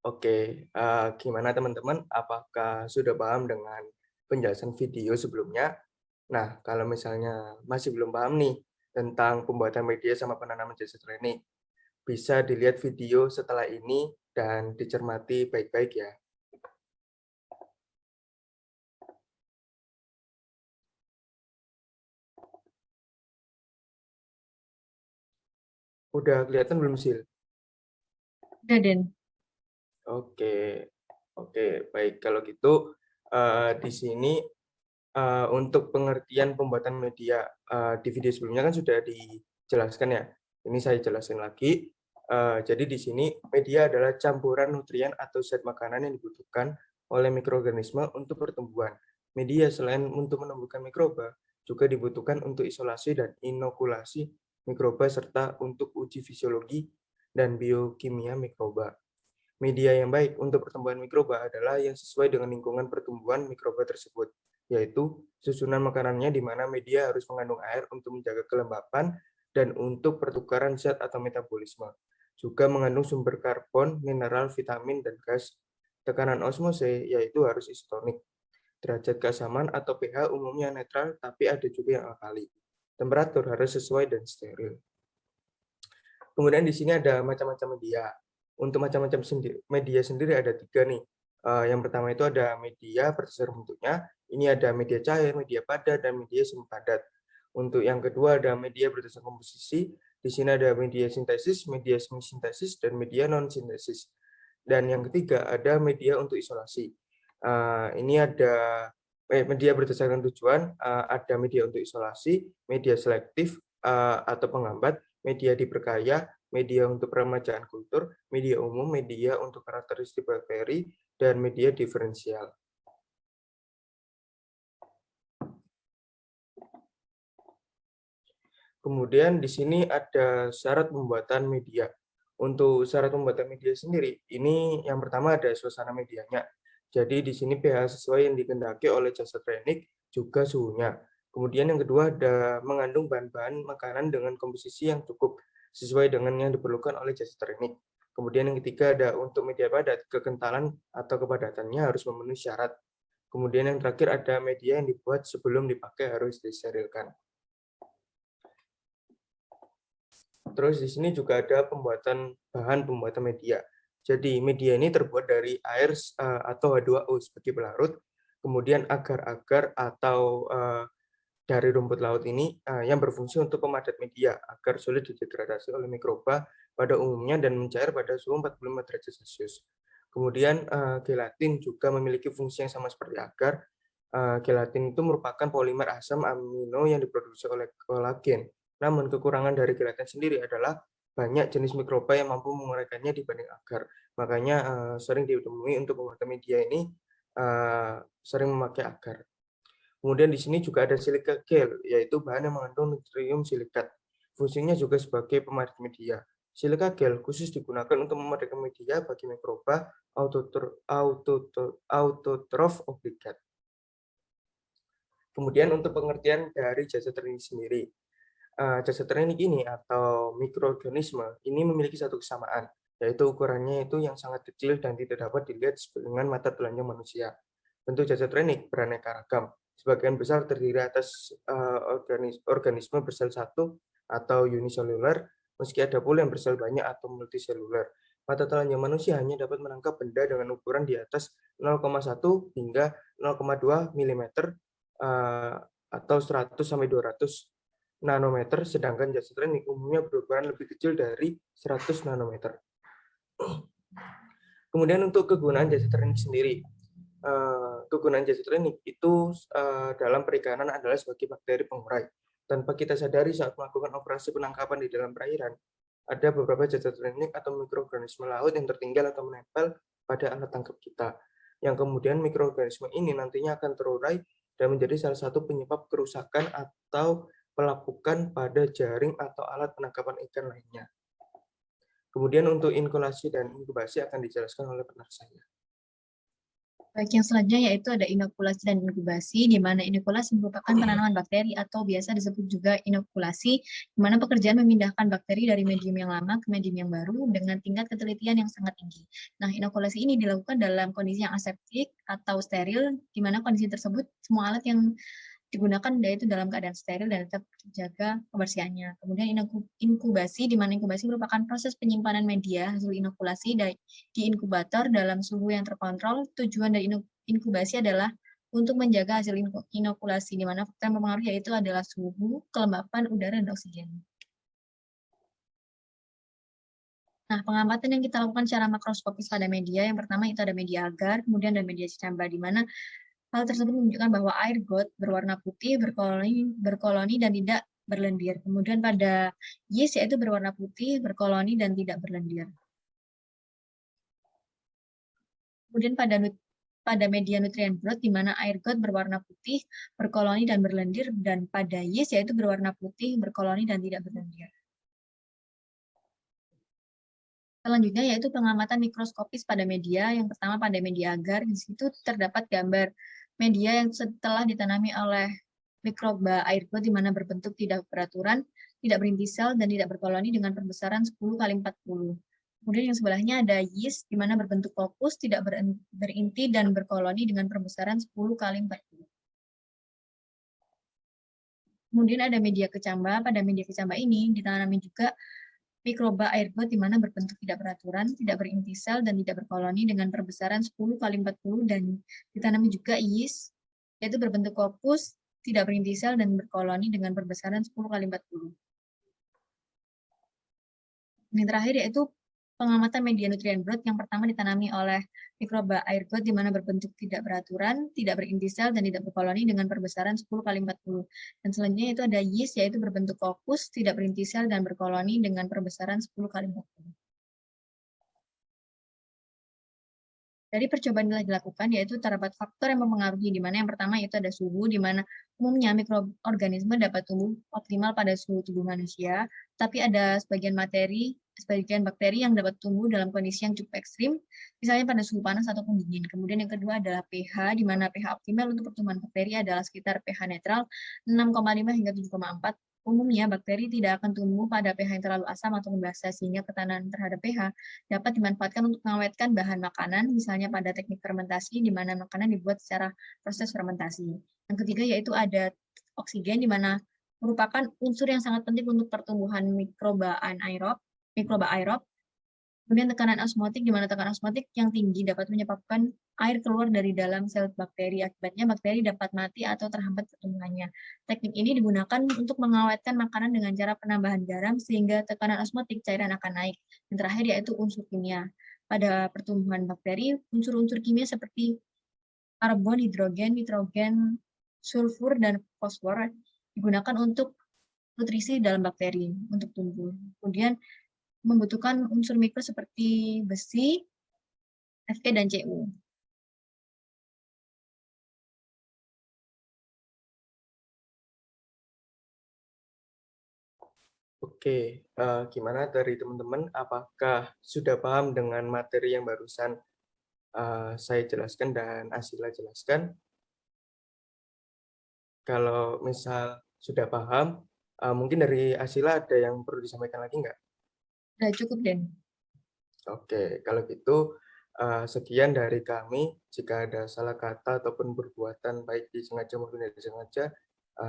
Oke, gimana teman-teman? Apakah sudah paham dengan penjelasan video sebelumnya? Nah, kalau misalnya masih belum paham nih tentang pembuatan media sama penanaman jasa training, bisa dilihat video setelah ini dan dicermati baik-baik ya. Udah kelihatan belum sih? Udah, Den. Oke, oke, baik. Kalau gitu, di sini untuk pengertian pembuatan media, di video sebelumnya kan sudah dijelaskan ya. Ini saya jelasin lagi. Jadi di sini media adalah campuran nutrien atau zat makanan yang dibutuhkan oleh mikroorganisme untuk pertumbuhan. Media selain untuk menumbuhkan mikroba, juga dibutuhkan untuk isolasi dan inokulasi mikroba serta untuk uji fisiologi dan biokimia mikroba. Media yang baik untuk pertumbuhan mikroba adalah yang sesuai dengan lingkungan pertumbuhan mikroba tersebut, yaitu susunan makanannya di mana media harus mengandung air untuk menjaga kelembapan dan untuk pertukaran zat atau metabolisme. Juga mengandung sumber karbon, mineral, vitamin, dan gas. Tekanan osmose yaitu harus isotonik. Derajat keasaman atau pH umumnya netral, tapi ada juga yang alkali. Temperatur harus sesuai dan steril. Kemudian di sini ada macam-macam media. Untuk macam-macam media sendiri ada 3 nih. Yang pertama itu ada media berdasar bentuknya. Ini ada media cair, media padat, dan media semi padat. Untuk yang kedua ada media berdasar komposisi. Di sini ada media sintesis, media semi sintesis, dan media non sintesis. Dan yang ketiga ada media untuk isolasi. Ini ada media berdasarkan tujuan, ada media untuk isolasi, media selektif atau penghambat, media diperkaya, media untuk peremajaan kultur, media umum, media untuk karakteristik bakteri, dan media diferensial. Kemudian di sini ada syarat pembuatan media. Untuk syarat pembuatan media sendiri, ini yang pertama ada suasana medianya. Jadi di sini pH sesuai yang dikehendaki oleh jasa training, juga suhunya. Kemudian yang kedua ada mengandung bahan-bahan makanan dengan komposisi yang cukup sesuai dengan yang diperlukan oleh jasa training. Kemudian yang ketiga ada untuk media padat, kekentalan atau kepadatannya harus memenuhi syarat. Kemudian yang terakhir ada media yang dibuat sebelum dipakai harus disterilkan. Terus di sini juga ada bahan pembuatan media. Jadi media ini terbuat dari air atau H2O sebagai pelarut, kemudian agar-agar atau dari rumput laut ini yang berfungsi untuk pemadat media agar sulit didegradasi oleh mikroba pada umumnya dan mencair pada suhu 45 derajat Celcius. Kemudian gelatin juga memiliki fungsi yang sama seperti agar. Gelatin itu merupakan polimer asam amino yang diproduksi oleh kolagen. Namun kekurangan dari gelatin sendiri adalah banyak jenis mikroba yang mampu menguraikannya dibanding agar. Makanya sering ditemui untuk pembuatan media ini sering memakai agar. Kemudian di sini juga ada silika gel, yaitu bahan yang mengandung natrium silikat. Fungsinya juga sebagai pemadat media. Silika gel khusus digunakan untuk memadatkan media bagi mikroba autotrof obligat. Kemudian untuk pengertian dari jasa training sendiri. Jasa training ini atau mikroorganisme ini memiliki satu kesamaan, yaitu ukurannya itu yang sangat kecil dan tidak dapat dilihat dengan mata telanjang manusia. Bentuk jasa training beraneka ragam. Sebagian besar terdiri atas organisme bersel satu atau uniseluler, meski ada pula yang bersel banyak atau multiseluler. Mata telanjang manusia hanya dapat menangkap benda dengan ukuran di atas 0,1 hingga 0,2 mm atau 100 sampai 200 nanometer, sedangkan jasa training umumnya berukuran lebih kecil dari 100 nanometer. Kemudian untuk kegunaan jasa training sendiri, kegunaan jasa training itu dalam perikanan adalah sebagai bakteri pengurai. Tanpa kita sadari saat melakukan operasi penangkapan di dalam perairan, ada beberapa jasa training atau mikroorganisme laut yang tertinggal atau menempel pada alat tangkap kita. Yang kemudian mikroorganisme ini nantinya akan terurai dan menjadi salah satu penyebab kerusakan atau pelapukan pada jaring atau alat penangkapan ikan lainnya. Kemudian untuk inkulasi dan inkubasi akan dijelaskan oleh partner saya. Baik, yang selanjutnya yaitu ada inokulasi dan inkubasi, di mana inokulasi merupakan penanaman bakteri atau biasa disebut juga inokulasi, di mana pekerjaan memindahkan bakteri dari medium yang lama ke medium yang baru dengan tingkat ketelitian yang sangat tinggi. Nah, inokulasi ini dilakukan dalam kondisi yang aseptik atau steril, di mana kondisi tersebut semua alat yang digunakan yaitu dalam keadaan steril dan tetap terjaga kebersihannya. Kemudian inkubasi, di mana inkubasi merupakan proses penyimpanan media hasil inokulasi di inkubator dalam suhu yang terkontrol. Tujuan dari inkubasi adalah untuk menjaga hasil inokulasi, di mana faktor yang mempengaruhi yaitu adalah suhu, kelembapan udara, dan oksigen. Nah, pengamatan yang kita lakukan secara makroskopis pada media, yang pertama itu ada media agar, kemudian ada media cicamba, di mana hal tersebut menunjukkan bahwa air got berwarna putih, berkoloni dan tidak berlendir. Kemudian pada yeast yaitu berwarna putih, berkoloni dan tidak berlendir. Kemudian pada media nutrien broth, di mana air got berwarna putih, berkoloni dan berlendir, dan pada yeast yaitu berwarna putih, berkoloni dan tidak berlendir. Selanjutnya yaitu pengamatan mikroskopis pada media. Yang pertama pada media agar, di situ terdapat gambar media yang setelah ditanami oleh mikroba air got di mana berbentuk tidak beraturan, tidak berinti sel, dan tidak berkoloni dengan perbesaran 10 kali 40. Kemudian yang sebelahnya ada yeast di mana berbentuk fokus, tidak berinti dan berkoloni dengan perbesaran 10 kali 40. Kemudian ada media kecamba. Pada media kecamba ini ditanami juga mikroba air got di mana berbentuk tidak beraturan, tidak berinti sel, dan tidak berkoloni dengan perbesaran 10 kali 40, dan ditanami juga yeast, yaitu berbentuk kopus, tidak berinti sel, dan berkoloni dengan perbesaran 10 kali 40. Yang terakhir yaitu pengamatan media nutrien broth. Yang pertama ditanami oleh mikroba air got di mana berbentuk tidak beraturan, tidak berinti sel, dan tidak berkoloni dengan perbesaran 10 kali 40. Dan selanjutnya itu ada yeast, yaitu berbentuk kopus, tidak berinti sel, dan berkoloni dengan perbesaran 10 kali 40. Dari percobaan yang dilakukan, yaitu terdapat faktor yang mempengaruhi, di mana yang pertama itu ada suhu, di mana umumnya mikroorganisme dapat tumbuh optimal pada suhu tubuh manusia, tapi ada sebagian bakteri yang dapat tumbuh dalam kondisi yang cukup ekstrim, misalnya pada suhu panas ataupun dingin. Kemudian yang kedua adalah pH, di mana pH optimal untuk pertumbuhan bakteri adalah sekitar pH netral 6,5 hingga 7,4. Umumnya, bakteri tidak akan tumbuh pada pH yang terlalu asam atau basa, sehingga tekanan terhadap pH dapat dimanfaatkan untuk mengawetkan bahan makanan, misalnya pada teknik fermentasi, di mana makanan dibuat secara proses fermentasi. Yang ketiga yaitu ada oksigen, di mana merupakan unsur yang sangat penting untuk pertumbuhan mikroba aerob. Kemudian tekanan osmotik, di mana tekanan osmotik yang tinggi dapat menyebabkan air keluar dari dalam sel bakteri. Akibatnya bakteri dapat mati atau terhambat pertumbuhannya. Teknik ini digunakan untuk mengawetkan makanan dengan cara penambahan garam sehingga tekanan osmotik cairan akan naik. Yang terakhir yaitu unsur kimia. Pada pertumbuhan bakteri, unsur-unsur kimia seperti karbon, hidrogen, nitrogen, sulfur, dan fosfor digunakan untuk nutrisi dalam bakteri untuk tumbuh. Kemudian membutuhkan unsur mikro seperti besi, Fe, dan Cu. Oke, gimana dari teman-teman? Apakah sudah paham dengan materi yang barusan saya jelaskan dan Asila jelaskan? Kalau misal sudah paham, mungkin dari Asila ada yang perlu disampaikan lagi nggak? Udah cukup, Den. Oke, kalau gitu sekian dari kami. Jika ada salah kata ataupun perbuatan baik disengaja maupun tidak disengaja,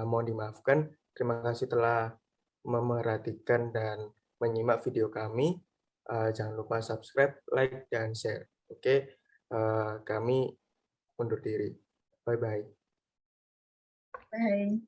mohon dimaafkan. Terima kasih telah memerhatikan dan menyimak video kami. Jangan lupa subscribe, like, dan share. Oke, kami undur diri. Bye-bye. Bye.